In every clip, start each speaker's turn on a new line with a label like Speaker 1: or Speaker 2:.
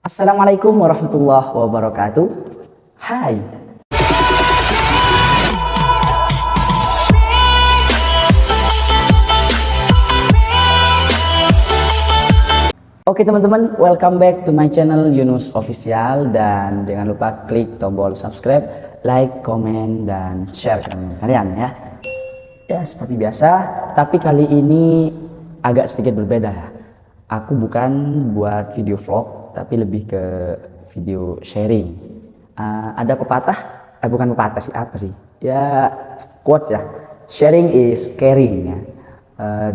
Speaker 1: Assalamualaikum warahmatullahi wabarakatuh. Hai. Oke teman-teman, welcome back to my channel Yunus Official, dan jangan lupa klik tombol subscribe, like, komen, dan share ke kalian ya. Ya seperti biasa, tapi kali ini agak sedikit berbeda ya. Aku bukan buat video vlog, tapi lebih ke video sharing. Ada pepatah, bukan pepatah sih, apa sih? Ya quotes ya. Sharing is caring ya.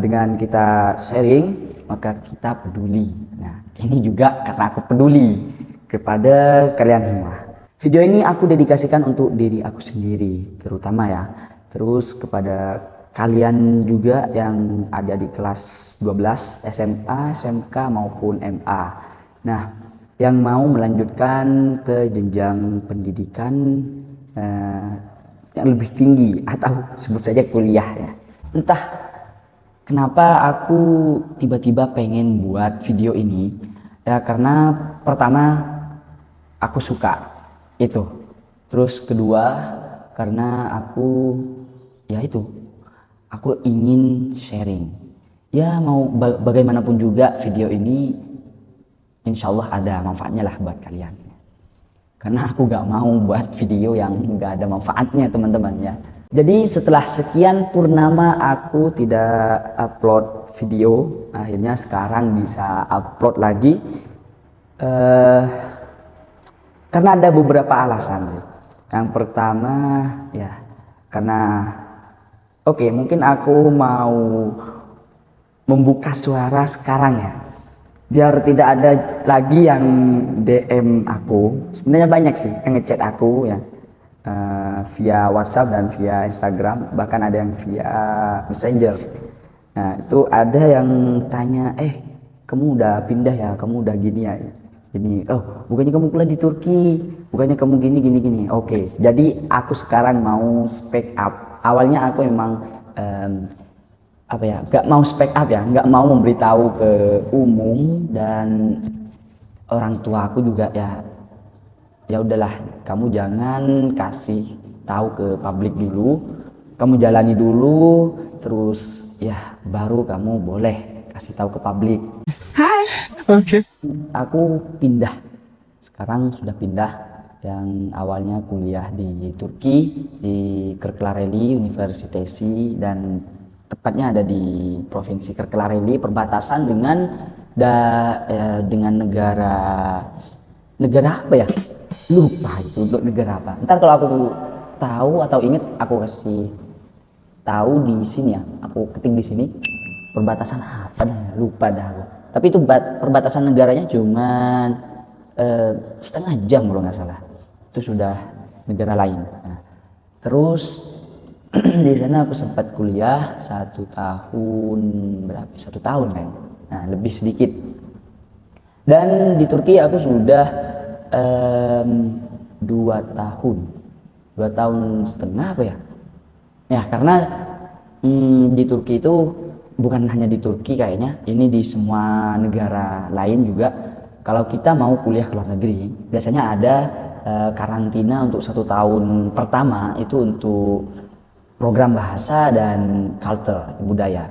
Speaker 1: Dengan kita sharing, maka kita peduli. Nah, ini juga karena aku peduli kepada kalian semua. Video ini aku dedikasikan untuk diri aku sendiri, terutama ya. Terus kepada kalian juga yang ada di kelas 12 SMA, SMK maupun MA. Nah, yang mau melanjutkan ke jenjang pendidikan yang lebih tinggi atau sebut saja kuliah ya. Entah kenapa aku tiba-tiba pengen buat video ini ya, karena pertama aku suka itu, terus kedua karena aku ingin sharing ya, mau bagaimanapun juga video ini insya Allah ada manfaatnya lah buat kalian, karena aku gak mau buat video yang gak ada manfaatnya teman-teman ya. Jadi setelah sekian purnama aku tidak upload video, akhirnya sekarang bisa upload lagi karena ada beberapa alasan. Yang pertama ya karena mungkin aku mau membuka suara sekarang ya, biar tidak ada lagi yang DM aku. Sebenarnya banyak sih yang ngechat aku ya, via WhatsApp dan via Instagram, bahkan ada yang via Messenger. Nah itu ada yang tanya, kamu udah pindah ya, kamu udah gini ya, gini. Oh bukannya kamu kuliah di Turki, bukannya kamu gini. Oke, jadi aku sekarang mau speak up. Awalnya aku memang gak mau speak up ya, gak mau memberitahu ke umum dan orang tua aku juga ya udahlah, kamu jangan kasih tahu ke publik dulu, kamu jalani dulu, terus ya baru kamu boleh kasih tahu ke publik. Hai. Oke. Aku pindah, sekarang sudah pindah. Yang awalnya kuliah di Turki di Kırklareli Universitesi, dan tepatnya ada di provinsi Kırklareli, perbatasan dengan negara apa ya? Lupa itu negara apa. Ntar kalau aku tahu atau inget aku kasih tahu di sini ya. Aku ketik di sini perbatasan apa dah, lupa dah aku. Tapi itu perbatasan negaranya cuman setengah jam kalau nggak salah. Itu sudah negara lain. Nah, terus di sana aku sempat kuliah 1 tahun, berapa? 1 tahun kayaknya. Nah, lebih sedikit. Dan di Turki aku sudah 2 tahun setengah apa ya? Ya karena di Turki itu bukan hanya di Turki kayaknya, ini di semua negara lain juga. Kalau kita mau kuliah ke luar negeri, biasanya ada karantina untuk 1 tahun pertama, itu untuk program bahasa dan culture, budaya.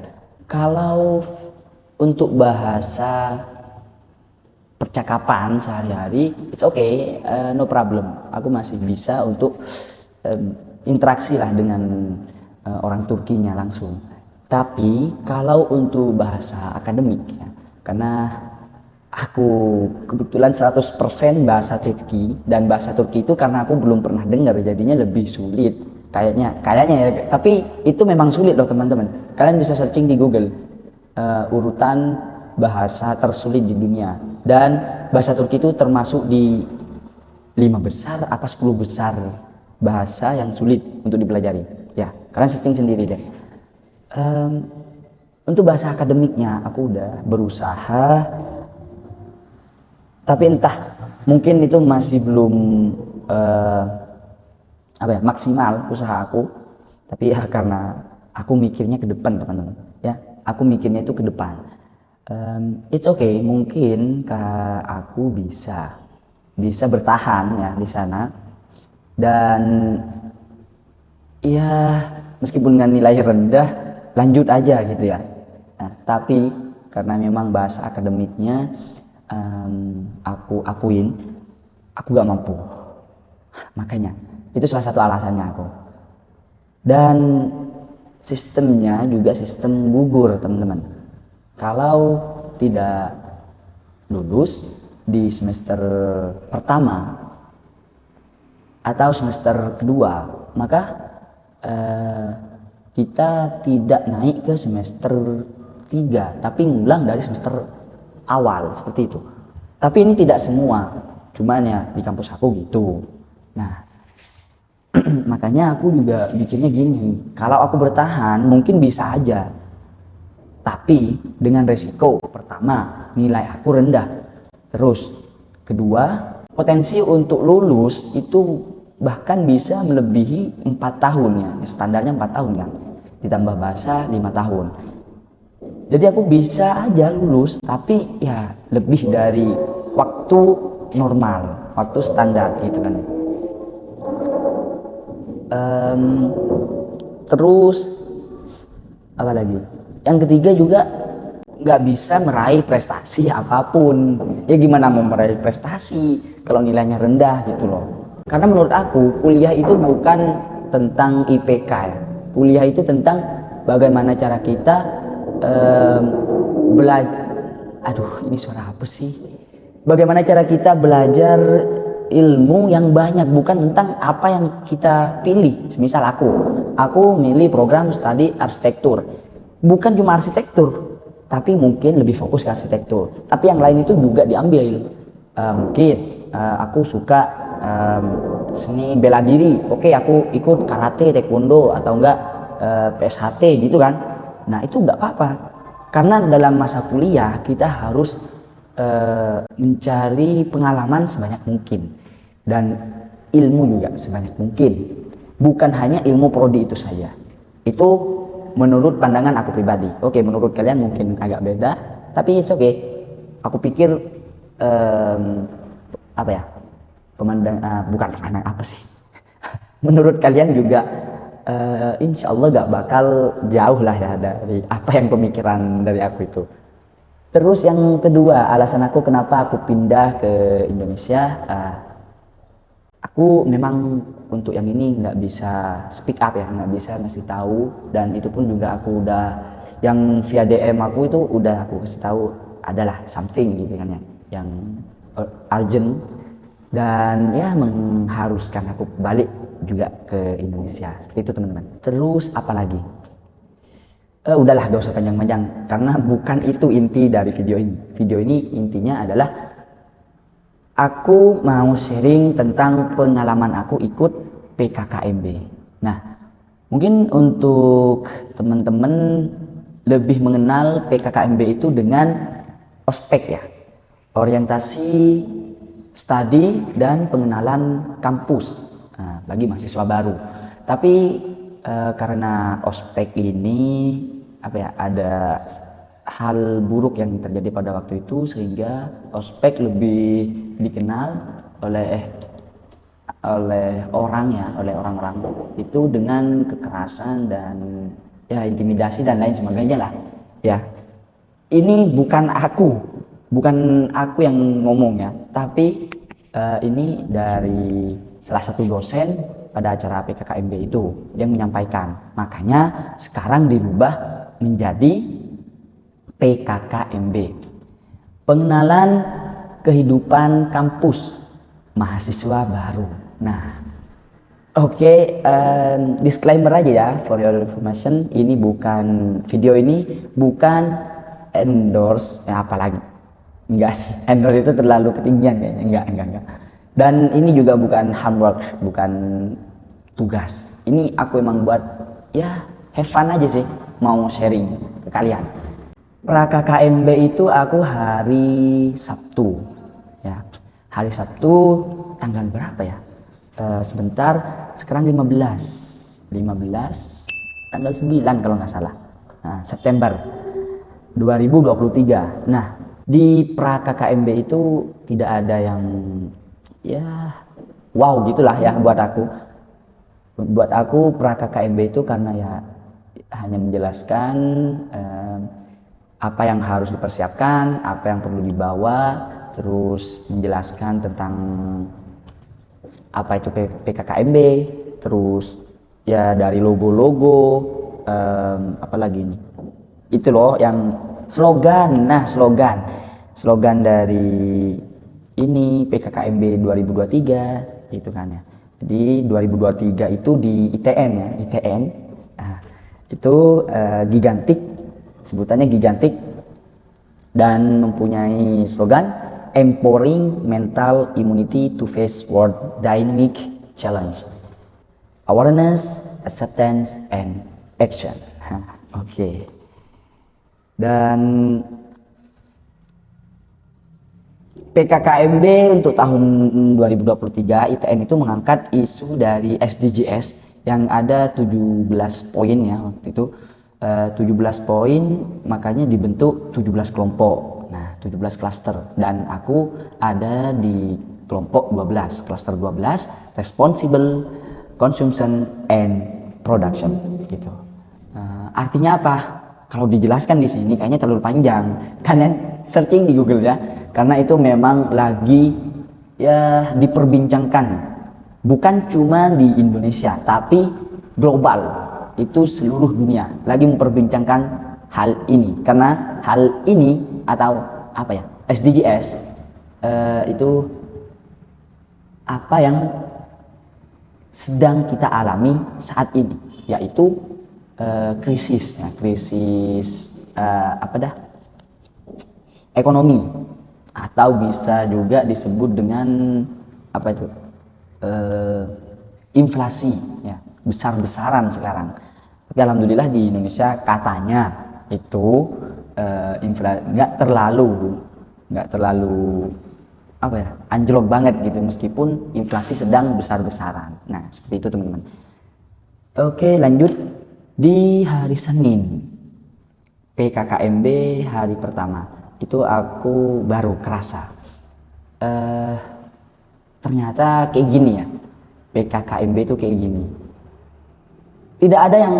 Speaker 1: Kalau untuk bahasa percakapan sehari-hari, it's okay, no problem. Aku masih bisa untuk interaksi lah dengan orang Turkinya langsung. Tapi kalau untuk bahasa akademik ya, karena aku kebetulan 100% bahasa Turki, dan bahasa Turki itu karena aku belum pernah dengar, jadinya lebih sulit kayaknya ya. Tapi itu memang sulit loh teman-teman. Kalian bisa searching di Google urutan bahasa tersulit di dunia, dan bahasa Turki itu termasuk di 5 besar apa 10 besar bahasa yang sulit untuk dipelajari ya. Kalian searching sendiri deh. Untuk bahasa akademiknya aku udah berusaha, tapi entah mungkin itu masih belum maksimal usaha aku. Tapi ya karena aku mikirnya ke depan teman-teman ya, aku mikirnya itu ke depan. It's okay, mungkin aku bisa bertahan ya di sana, dan ya meskipun dengan nilai rendah lanjut aja gitu ya. Nah, tapi karena memang bahasa akademiknya, aku akuin aku gak mampu, makanya itu salah satu alasannya aku. Dan sistemnya juga sistem gugur teman-teman. Kalau tidak lulus di semester pertama atau semester kedua, maka kita tidak naik ke semester 3 tapi ngulang dari semester awal, seperti itu. Tapi ini tidak semua, cuman ya di kampus aku gitu. Nah, makanya aku juga bikinnya gini, kalau aku bertahan mungkin bisa aja, tapi dengan resiko pertama nilai aku rendah, terus kedua potensi untuk lulus itu bahkan bisa melebihi 4 tahun ya, standarnya 4 tahun kan, ditambah bahasa 5 tahun. Jadi aku bisa aja lulus, tapi ya lebih dari waktu normal, waktu standar gitu kan. Terus apa lagi? Yang ketiga juga nggak bisa meraih prestasi apapun. Ya gimana mau meraih prestasi kalau nilainya rendah gitu loh. Karena menurut aku kuliah itu bukan tentang IPK ya. Kuliah itu tentang bagaimana cara kita belajar. Aduh, ini suara apa sih? Bagaimana cara kita belajar ilmu yang banyak, bukan tentang apa yang kita pilih. Semisal aku milih program studi arsitektur, bukan cuma arsitektur, tapi mungkin lebih fokus ke arsitektur, tapi yang lain itu juga diambil. Mungkin aku suka seni bela diri, oke aku ikut karate, taekwondo, atau enggak PSHT gitu kan. Nah itu enggak apa-apa, karena dalam masa kuliah kita harus mencari pengalaman sebanyak mungkin dan ilmu juga sebanyak mungkin, bukan hanya ilmu prodi itu saja. Itu menurut pandangan aku pribadi. Oke, menurut kalian mungkin agak beda, tapi it's okay. Aku pikir apa ya, bukan pemandang apa sih, menurut kalian juga insya Allah gak bakal jauh lah ya dari apa yang pemikiran dari aku itu. Terus yang kedua, alasan aku kenapa aku pindah ke Indonesia, aku memang untuk yang ini nggak bisa speak up ya, nggak bisa ngasih tahu, dan itu pun juga aku udah, yang via DM aku itu udah aku kasih tahu adalah something gitu kan ya, yang urgent dan ya mengharuskan aku balik juga ke Indonesia, seperti itu teman-teman. Terus apa lagi? Udahlah gak usah panjang-panjang, karena bukan itu inti dari video ini. Video ini intinya adalah aku mau sharing tentang pengalaman aku ikut PKKMB. Nah, mungkin untuk teman-teman lebih mengenal PKKMB itu dengan ospek ya, orientasi studi dan pengenalan kampus, bagi mahasiswa baru. Tapi karena ospek ini apa ya, ada hal buruk yang terjadi pada waktu itu, sehingga ospek lebih dikenal oleh orang-orang itu dengan kekerasan dan ya intimidasi dan lain sebagainya lah ya. Ini bukan aku yang ngomong ya, tapi ini dari salah satu dosen pada acara PKKMB itu yang menyampaikan. Makanya sekarang dirubah menjadi PKKMB, pengenalan kehidupan kampus mahasiswa baru. Nah, oke, disclaimer aja ya, for your information, ini bukan, video ini bukan endorse ya, apalagi enggak sih, endorse itu terlalu ketinggian kayaknya, enggak. Dan ini juga bukan homework, bukan tugas. Ini aku emang buat ya have fun aja sih, mau sharing ke kalian. Pra-KKMB itu aku hari Sabtu ya. Hari Sabtu tanggal berapa ya? Sebentar, sekarang 15 tanggal 9 kalau nggak salah. Nah, September. 2023. Nah, di pra KKMB itu tidak ada yang ya wow gitulah ya buat aku. Buat aku pra KKMB itu karena ya hanya menjelaskan apa yang harus dipersiapkan, apa yang perlu dibawa, terus menjelaskan tentang apa itu PKKMB, terus ya dari logo-logo, apa lagi ini? Itu loh yang slogan. Nah, slogan dari ini PKKMB 2023 itu kan ya. Jadi 2023 itu di ITN ya, ITN. Nah, itu gigantik, sebutannya gigantik, dan mempunyai slogan Empowering Mental Immunity to Face World Dynamic Challenge, Awareness, Acceptance, and Action. Oke. Dan PKKMB untuk tahun 2023 ITN itu mengangkat isu dari SDGs yang ada 17 poin ya waktu itu. 17 poin, makanya dibentuk 17 kelompok. Nah, 17 klaster, dan aku ada di kelompok 12, klaster 12, Responsible Consumption and Production gitu. Artinya apa? Kalau dijelaskan di sini kayaknya terlalu panjang. Kalian searching di Google ya. Karena itu memang lagi ya diperbincangkan. Bukan cuma di Indonesia, tapi global. Itu seluruh dunia lagi memperbincangkan hal ini. Karena hal ini atau apa ya? SDGs itu apa yang sedang kita alami saat ini, yaitu krisis ya, krisis apa dah? Ekonomi, atau bisa juga disebut dengan apa itu? Inflasi ya, besar-besaran sekarang. Tapi alhamdulillah di Indonesia katanya itu nggak terlalu apa ya, anjlok banget gitu, meskipun inflasi sedang besar-besaran. Nah, seperti itu teman-teman. Oke, lanjut. Di hari Senin PKKMB hari pertama itu aku baru kerasa ternyata kayak gini ya, PKKMB itu kayak gini. Tidak ada yang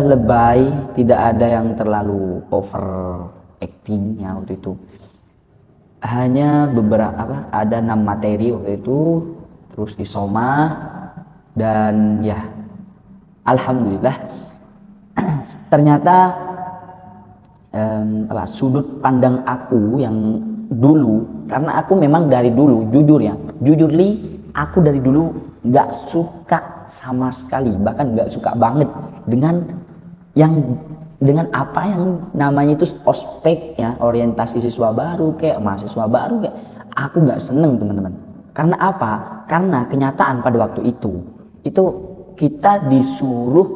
Speaker 1: lebay, tidak ada yang terlalu over acting ya waktu itu. Hanya beberapa ada 6 materi waktu itu, terus disoma, dan ya alhamdulillah ternyata sudut pandang aku yang dulu, karena aku memang dari dulu jujur aku dari dulu nggak suka sama sekali, bahkan nggak suka banget dengan apa yang namanya itu ospek ya, orientasi siswa baru kayak mahasiswa baru kayak, aku nggak seneng teman-teman. Karena apa? Karena kenyataan pada waktu itu kita disuruh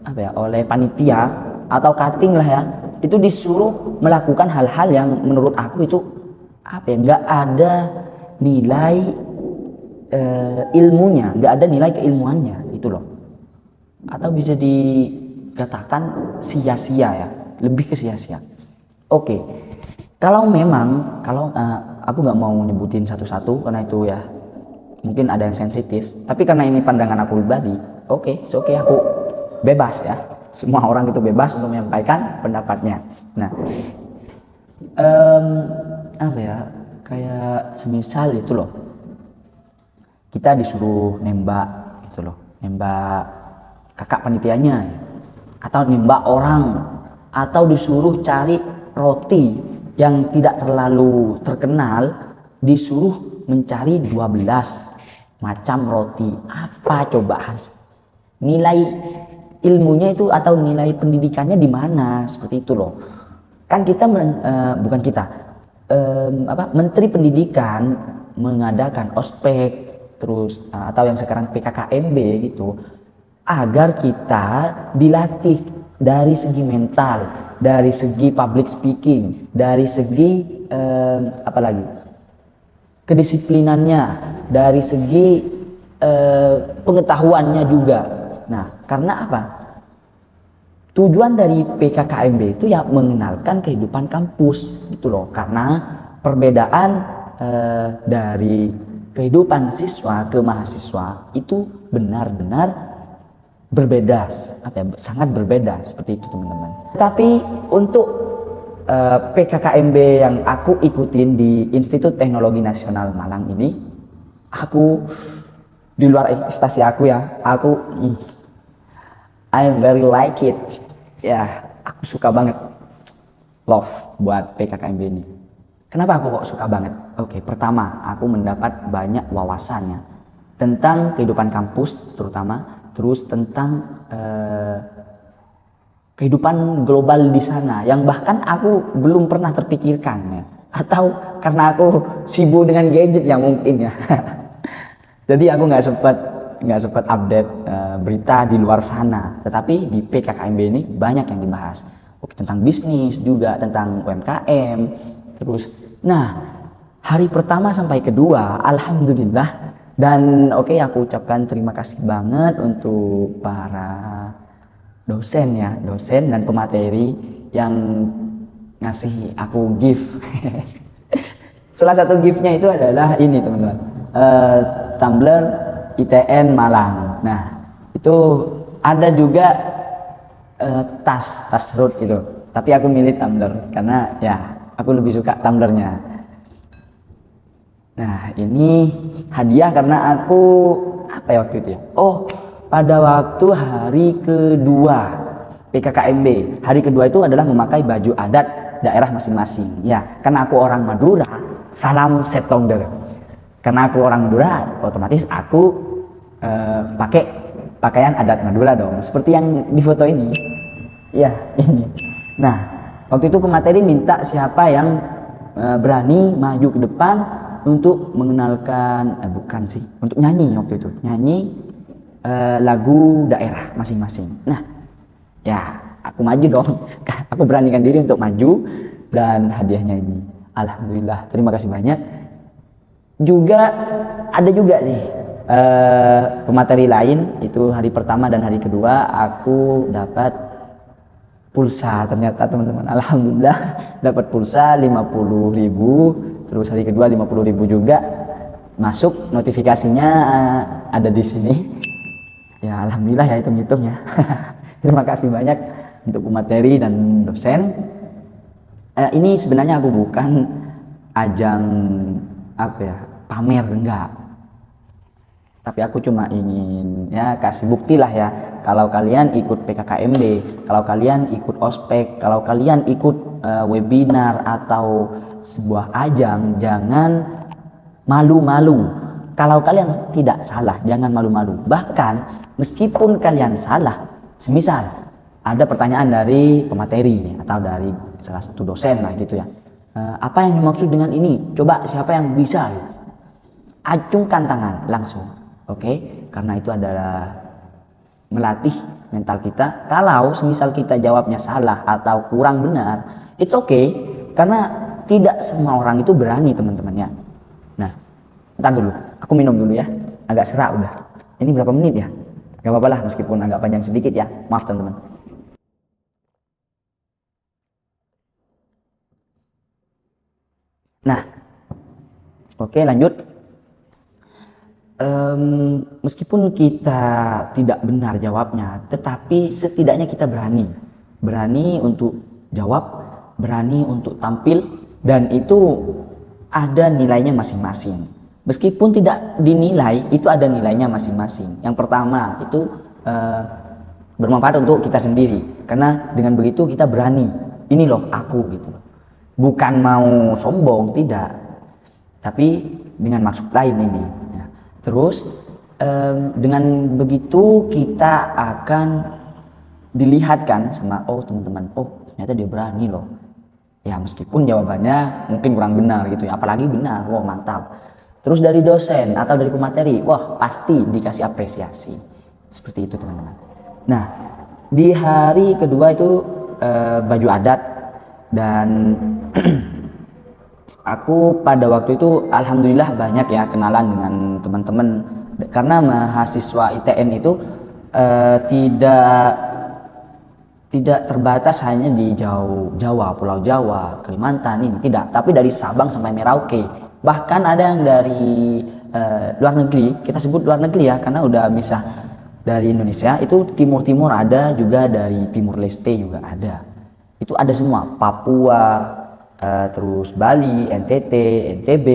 Speaker 1: apa ya, oleh panitia atau cutting lah ya, itu disuruh melakukan hal-hal yang menurut aku itu apa ya, nggak ada nilai ilmunya, nggak ada nilai keilmuannya itu loh, atau bisa dikatakan sia-sia ya, lebih ke sia-sia. Oke, kalau aku nggak mau nyebutin satu-satu karena itu ya mungkin ada yang sensitif, tapi karena ini pandangan aku pribadi, oke, aku bebas ya, semua orang itu bebas untuk menyampaikan pendapatnya. Nah, apa ya, kayak semisal itu loh, kita disuruh nembak gitu loh, nembak kakak panitianya, atau nembak orang, atau disuruh cari roti yang tidak terlalu terkenal, disuruh mencari 12 macam roti. Apa coba nilai ilmunya itu atau nilai pendidikannya di mana? Seperti itu loh. Kan kita bukan kita, Menteri Pendidikan mengadakan ospek terus atau yang sekarang PKKMB gitu, agar kita dilatih dari segi mental, dari segi public speaking, dari segi kedisiplinannya, dari segi pengetahuannya juga. Nah, karena apa? tujuan dari PKKMB itu ya mengenalkan kehidupan kampus gitu loh, karena perbedaan dari kehidupan siswa ke mahasiswa itu benar-benar berbeda, sangat berbeda seperti itu teman-teman. Tapi untuk PKKMB yang aku ikutin di Institut Teknologi Nasional Malang ini, aku di luar ekspektasi aku ya, I very like it ya, aku suka banget, love buat PKKMB ini. Kenapa aku kok suka banget? Oke, pertama aku mendapat banyak wawasannya tentang kehidupan kampus terutama, terus tentang kehidupan global di sana yang bahkan aku belum pernah terpikirkan ya, atau karena aku sibuk dengan gadget ya mungkin ya. Jadi aku nggak sempat update berita di luar sana, tetapi di PKKMB ini banyak yang dibahas. Oke, tentang bisnis juga, tentang UMKM. Terus, nah hari pertama sampai kedua, alhamdulillah, dan oke, aku ucapkan terima kasih banget untuk para dosen ya, dosen dan pemateri yang ngasih aku gift. Salah satu giftnya itu adalah ini teman-teman, tumbler ITN Malang. Nah itu ada juga tas road itu, tapi aku milih tumbler karena ya aku lebih suka tumblernya. Nah ini hadiah karena aku apa ya waktu itu ya, oh pada waktu hari kedua PKKMB, hari kedua itu adalah memakai baju adat daerah masing-masing ya, karena aku orang Madura, salam setongder. Karena aku orang Madura, otomatis aku pakai pakaian adat Madura dong, seperti yang di foto ini ya, ini. Nah waktu itu pemateri minta siapa yang berani maju ke depan untuk mengenalkan, bukan sih, untuk nyanyi waktu itu, nyanyi lagu daerah masing-masing. Nah ya aku maju dong. Aku beranikan diri untuk maju, dan hadiahnya ini alhamdulillah, terima kasih banyak. Juga ada juga sih pemateri lain, itu hari pertama dan hari kedua aku dapat pulsa ternyata teman-teman, alhamdulillah dapat pulsa 50.000. terus hari kedua 50.000 juga masuk, notifikasinya ada di sini ya, alhamdulillah ya, hitung-hitung ya. Terima kasih banyak untuk pemateri dan dosen. Ini sebenarnya aku bukan ajang apa ya, pamer, enggak, tapi aku cuma ingin ya kasih bukti lah ya, kalau kalian ikut PKKMB, kalau kalian ikut ospek, kalau kalian ikut webinar atau sebuah ajang, jangan malu-malu. Kalau kalian tidak salah, jangan malu-malu. Bahkan meskipun kalian salah, semisal ada pertanyaan dari pemateri atau dari salah satu dosen lah gitu ya, apa yang dimaksud dengan ini, coba siapa yang bisa, acungkan tangan langsung, oke? Karena itu adalah melatih mental kita. Kalau semisal kita jawabnya salah atau kurang benar, it's okay, karena tidak semua orang itu berani teman-teman ya. Nah, ntar dulu, aku minum dulu ya, agak serak udah. Ini berapa menit ya? Gak apa-apa lah meskipun agak panjang sedikit ya, maaf teman-teman. Nah, oke lanjut. Meskipun kita tidak benar jawabnya, tetapi setidaknya kita berani untuk jawab, berani untuk tampil, dan itu ada nilainya masing-masing. Meskipun tidak dinilai, itu ada nilainya masing-masing. Yang pertama itu bermanfaat untuk kita sendiri, karena dengan begitu kita berani, ini loh aku gitu, bukan mau sombong, tidak, tapi dengan maksud lain ini ya. Terus dengan begitu kita akan dilihatkan sama, oh teman-teman, oh ternyata dia berani loh ya, meskipun jawabannya mungkin kurang benar gitu ya, apalagi benar, wah mantap. Terus dari dosen atau dari pemateri, wah pasti dikasih apresiasi, seperti itu teman-teman. Nah di hari kedua itu baju adat, dan aku pada waktu itu alhamdulillah banyak ya kenalan dengan teman-teman, karena mahasiswa ITN itu tidak tidak terbatas hanya di Jawa, Pulau Jawa, Kalimantan ini tidak, tapi dari Sabang sampai Merauke. Bahkan ada yang dari luar negeri, kita sebut luar negeri ya, karena udah bisa dari Indonesia, itu timur-timur ada, juga dari Timur Leste juga ada. Itu ada semua, Papua, terus Bali, NTT, NTB,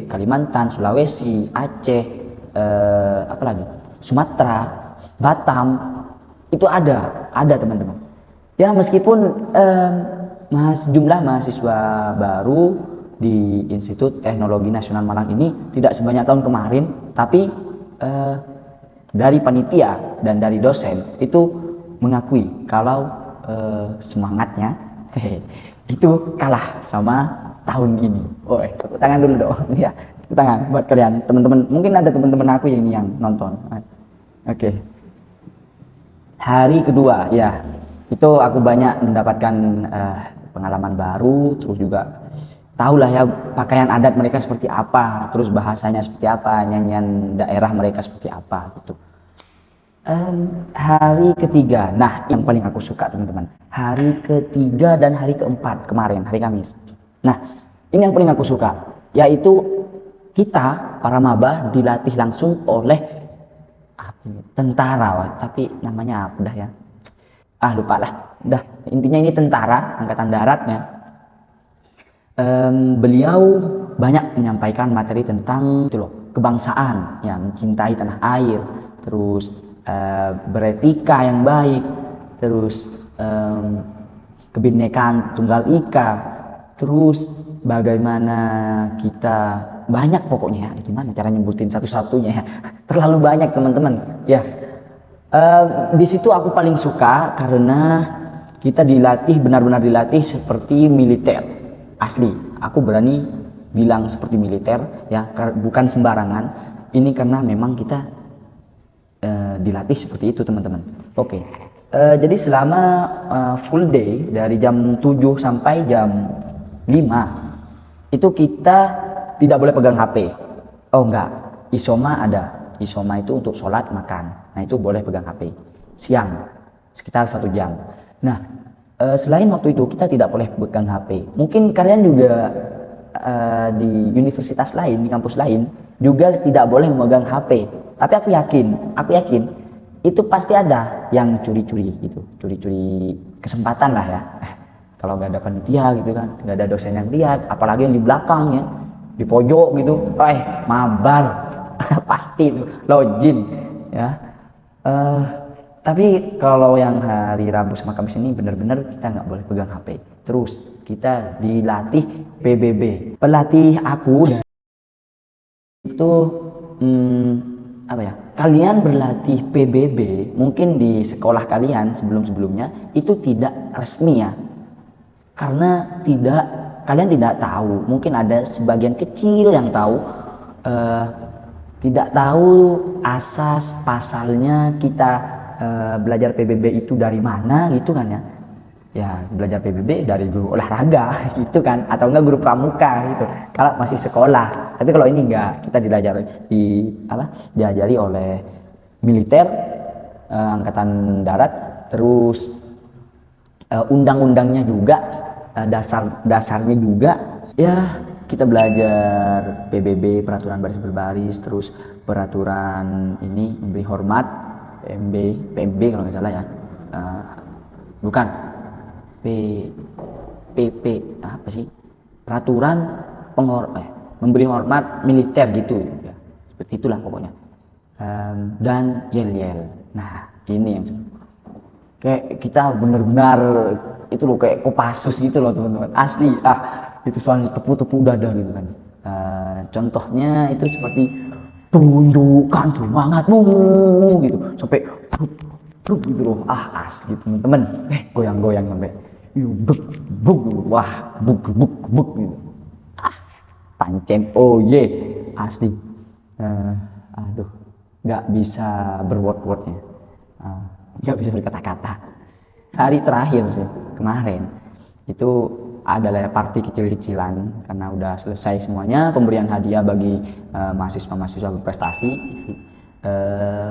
Speaker 1: Kalimantan, Sulawesi, Aceh, apa lagi? Sumatera, Batam, itu ada teman-teman. Ya meskipun jumlah mahasiswa baru di Institut Teknologi Nasional Malang ini tidak sebanyak tahun kemarin, tapi dari panitia dan dari dosen itu mengakui kalau semangatnya itu kalah sama tahun ini. Oh, tepuk tangan dulu dong. Ya, tepuk tangan buat kalian teman-teman. Mungkin ada teman-teman aku ini yang nonton. Oke. Hari kedua ya, itu aku banyak mendapatkan pengalaman baru, terus juga tahulah ya pakaian adat mereka seperti apa, terus bahasanya seperti apa, nyanyian daerah mereka seperti apa gitu. Hari ketiga, nah yang paling aku suka teman-teman, hari ketiga dan hari keempat kemarin, hari Kamis. Nah ini yang paling aku suka, yaitu kita para maba dilatih langsung oleh tentara, tapi namanya apa dah ya, lupa lah, udah intinya ini tentara angkatan daratnya. Beliau banyak menyampaikan materi tentang itu loh, kebangsaan, ya mencintai tanah air, terus beretika yang baik, terus kebinekaan tunggal ika, terus bagaimana kita banyak pokoknya, gimana cara nyebutin satu-satunya ya, terlalu banyak teman-teman ya. Di situ aku paling suka karena kita dilatih, benar-benar dilatih seperti militer. Asli, aku berani bilang seperti militer ya, bukan sembarangan. Ini karena memang kita dilatih seperti itu teman-teman. Oke. Jadi selama full day dari jam 7 sampai jam 5 itu kita tidak boleh pegang HP. Oh enggak, isoma ada. Isoma itu untuk sholat makan. Nah itu boleh pegang HP. Siang sekitar 1 jam. Nah selain waktu itu kita tidak boleh pegang HP. Mungkin kalian juga di universitas lain, di kampus lain juga tidak boleh memegang HP. Tapi aku yakin itu pasti ada yang curi-curi gitu, curi-curi kesempatan lah ya. Kalau nggak ada panitia gitu kan, nggak ada dosen yang lihat, apalagi yang di belakang ya, di pojok gitu, mabar pasti itu login ya. Tapi kalau yang hari Rabu sama Kamis ini benar-benar kita nggak boleh pegang HP. Terus kita dilatih PBB. Pelatih aku itu apa ya? Kalian berlatih PBB mungkin di sekolah kalian sebelum-sebelumnya itu tidak resmi ya. Karena kalian tidak tahu. Mungkin ada sebagian kecil yang tahu, tidak tahu asas pasalnya kita belajar PBB itu dari mana gitu kan ya. Ya belajar PBB dari guru olahraga gitu kan, atau enggak guru pramuka gitu kalau masih sekolah. Tapi kalau ini enggak, kita diajari oleh militer, angkatan darat, terus undang-undangnya juga, dasarnya juga ya. Kita belajar PBB, peraturan baris berbaris, terus peraturan ini memberi hormat, PMB kalau nggak salah ya, bukan PP apa sih, peraturan memberi hormat militer gitu ya, seperti itulah pokoknya. Dan yel-yel. Nah ini yang kayak kita benar-benar itu loh, kayak Kopassus gitu loh teman-teman, asli. Itu soalnya tepu-tepu dada gitu kan. Contohnya itu seperti tunjukkan semangatmu gitu sampai gitu loh. Asli teman-teman, goyang-goyang sampai buk gitu. Tancem, oh ye, asli. Nggak bisa berword-wordnya, nggak bisa berkata-kata. Hari terakhir sih kemarin itu adalah party kecil-kecilan karena udah selesai semuanya, pemberian hadiah bagi mahasiswa-mahasiswa berprestasi.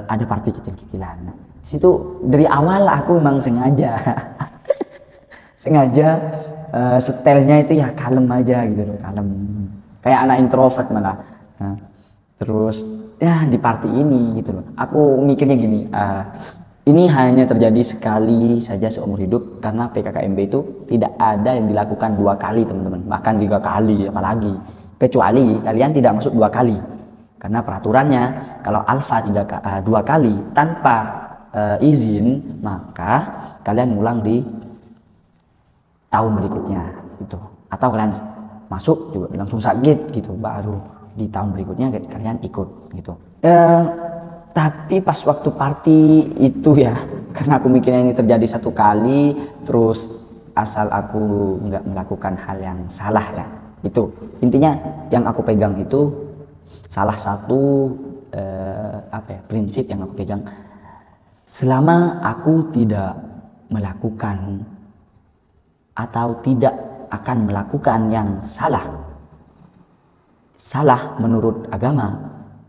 Speaker 1: Ada party kecil-kecilan. Situ dari awal aku memang sengaja sengaja setelnya itu ya kalem aja gitu loh, kalem kayak anak introvert malah. Nah, terus ya di party ini gitu loh aku mikirnya gini, ini hanya terjadi sekali saja seumur hidup karena PKKMB itu tidak ada yang dilakukan 2 kali teman-teman, bahkan 3 kali apalagi, kecuali kalian tidak masuk 2 kali karena peraturannya kalau alfa 2 kali tanpa izin maka kalian ngulang di tahun berikutnya gitu, atau kalian masuk juga langsung sakit gitu baru di tahun berikutnya kalian ikut gitu. Tapi pas waktu party itu ya karena aku mikirnya ini terjadi 1 kali, terus asal aku nggak melakukan hal yang salah ya, itu intinya yang aku pegang itu salah satu prinsip yang aku pegang, selama aku tidak melakukan atau tidak akan melakukan yang salah menurut agama,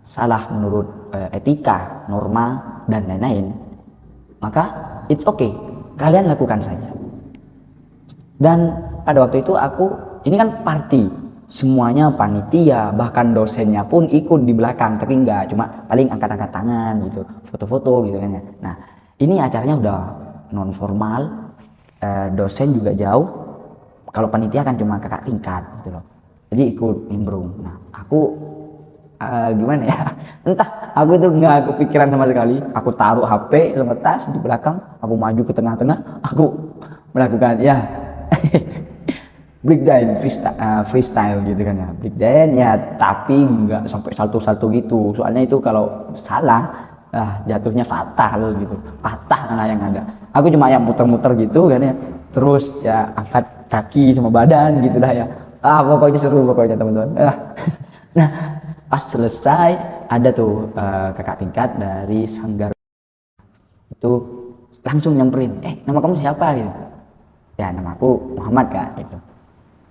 Speaker 1: salah menurut etika, norma dan lain-lain, maka it's okay, kalian lakukan saja. Dan pada waktu itu ini kan party, semuanya panitia, bahkan dosennya pun ikut di belakang, tapi enggak, cuma paling angkat-angkat tangan gitu, foto-foto gitu kan ya. Nah ini acaranya udah non formal, dosen juga jauh, kalau panitia kan cuma kakak tingkat gitu loh, jadi ikut nimbrung. Nah aku gimana ya, entah aku itu nggak kepikiran sama sekali, aku taruh HP sama tas di belakang, aku maju ke tengah-tengah, aku melakukan ya breakdown freestyle gitu kan ya, breakdown ya, tapi nggak sampai salto-salto gitu, soalnya itu kalau salah jatuhnya fatal gitu, patah malah yang ada. Aku cuma yang muter-muter gitu kan ya, terus ya angkat kaki sama badan gitu dah ya, pokoknya seru pokoknya teman-teman. Nah pas selesai ada tuh kakak tingkat dari sanggar itu langsung nyamperin, nama kamu siapa gitu, ya nama aku Muhammad kak gitu.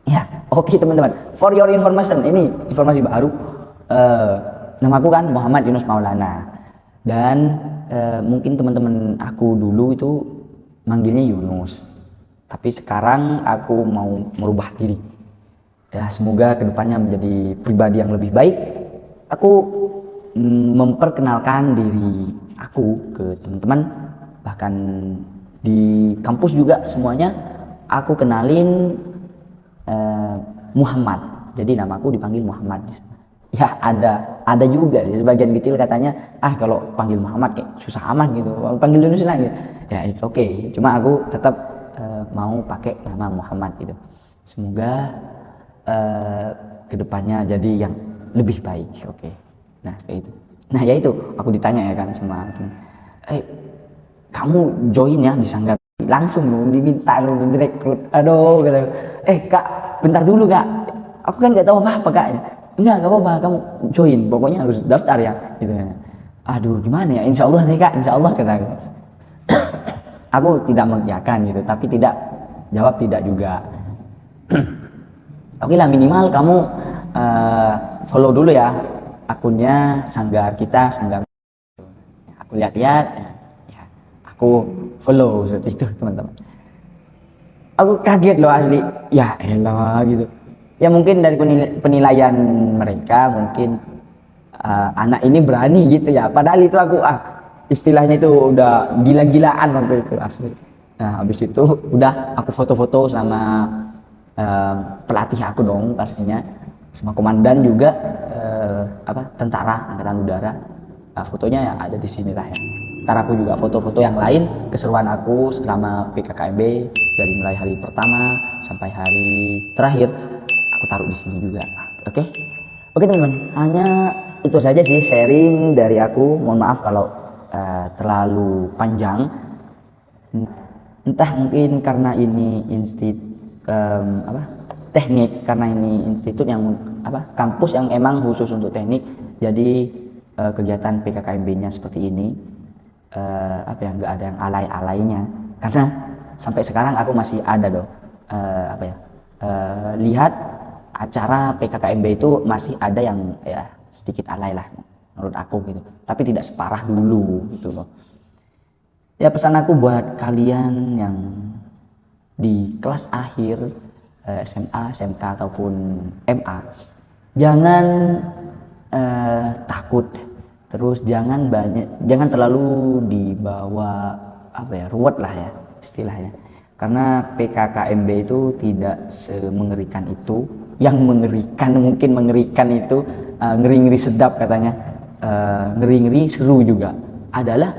Speaker 1: Ya oke teman-teman, for your information, ini informasi baru, nama aku kan Muhammad Yunus Maulana, dan mungkin teman-teman aku dulu itu manggilnya Yunus, tapi sekarang aku mau merubah diri ya, semoga kedepannya menjadi pribadi yang lebih baik. Aku memperkenalkan diri aku ke teman-teman, bahkan di kampus juga semuanya aku kenalin Muhammad, jadi namaku dipanggil Muhammad. Ya ada juga sih sebagian kecil katanya, kalau panggil Muhammad kayak susah amat gitu, panggil Yunus lah gitu. Ya it's okay, cuma aku tetap mau pakai nama Muhammad gitu. Semoga kedepannya jadi yang lebih baik. Oke. Nah kayak itu. Nah ya itu aku ditanya ya kan sama temen, kamu join ya di sanggar, langsung lu diminta lu direkrut. Aduh gitu. Kak bentar dulu kak, aku kan nggak tahu apa kak. Enggak apa-apa, kamu join, pokoknya harus daftar ya gitu kan. Aduh gimana ya, insya Allah nih kak, insya Allah kata aku. Aku tidak mengiyakan gitu, tapi tidak jawab tidak juga. Oke lah, minimal kamu follow dulu ya akunnya sanggar kita, sanggar. Aku lihat-lihat ya, aku follow seperti itu teman-teman. Aku kaget loh asli, ya elah gitu ya, mungkin dari penilaian mereka mungkin anak ini berani gitu ya, padahal itu aku istilahnya itu udah gila-gilaan waktu itu asli. Nah habis itu udah aku foto-foto sama pelatih aku dong pastinya, sama komandan juga, tentara angkatan udara. Fotonya ya ada di sini lah ya, ntar aku juga foto-foto yang lain keseruan aku selama PKKMB dari mulai hari pertama sampai hari terakhir, aku taruh di sini juga. Oke teman-teman, hanya itu saja sih sharing dari aku. Mohon maaf kalau terlalu panjang, entah mungkin karena ini teknik, karena ini institut yang kampus yang emang khusus untuk teknik, jadi kegiatan PKKMB-nya seperti ini, nggak ada yang alay-alaynya, karena sampai sekarang aku masih ada lihat acara PKKMB itu masih ada yang ya sedikit alay lah menurut aku gitu, tapi tidak separah dulu gitu loh. Ya pesan aku buat kalian yang di kelas akhir SMA, SMK ataupun MA, jangan takut, terus jangan terlalu dibawa ruwet lah ya istilahnya, karena PKKMB itu tidak semengerikan itu. Yang mengerikan itu ngeri-ngeri sedap katanya, ngeri-ngeri seru juga adalah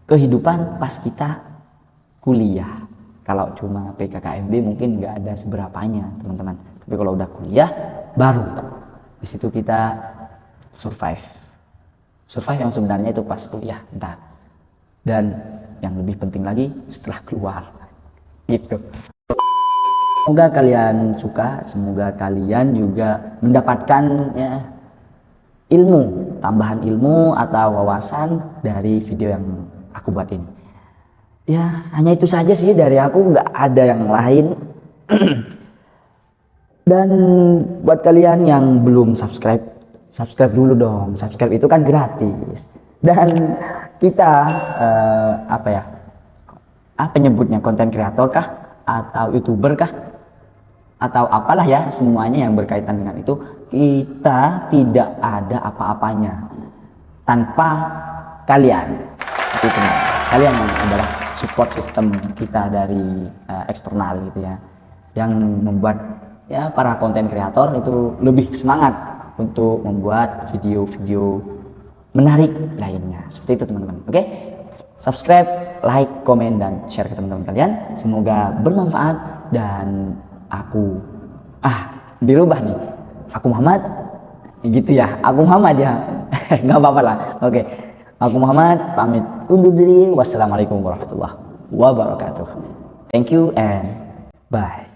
Speaker 1: kehidupan pas kita kuliah. Kalau cuma PKKMB mungkin nggak ada seberapanya teman-teman, tapi kalau udah kuliah baru di situ kita survive yang sebenarnya itu pas kuliah entar, dan yang lebih penting lagi setelah keluar gitu. Semoga kalian suka, semoga kalian juga mendapatkan ya, tambahan ilmu atau wawasan dari video yang aku buat ini. Ya hanya itu saja sih dari aku, nggak ada yang lain. Dan buat kalian yang belum subscribe dulu dong. Subscribe itu kan gratis. Dan kita apa nyebutnya, konten kreator kah atau YouTuber kah atau apalah ya, semuanya yang berkaitan dengan itu, kita tidak ada apa-apanya tanpa kalian. Seperti itu, kalian yang adalah support system kita dari eksternal gitu ya, yang membuat ya para konten kreator itu lebih semangat untuk membuat video-video menarik lainnya. Seperti itu teman-teman. Oke, subscribe, like, komen, dan share ke teman-teman kalian. Semoga bermanfaat. Dan aku dirubah nih, aku Muhammad gitu ya, aku Muhammad ya. Nggak apa-apa lah. Oke, aku Muhammad pamit undur diri. Wassalamualaikum warahmatullahi wabarakatuh. Thank you and bye.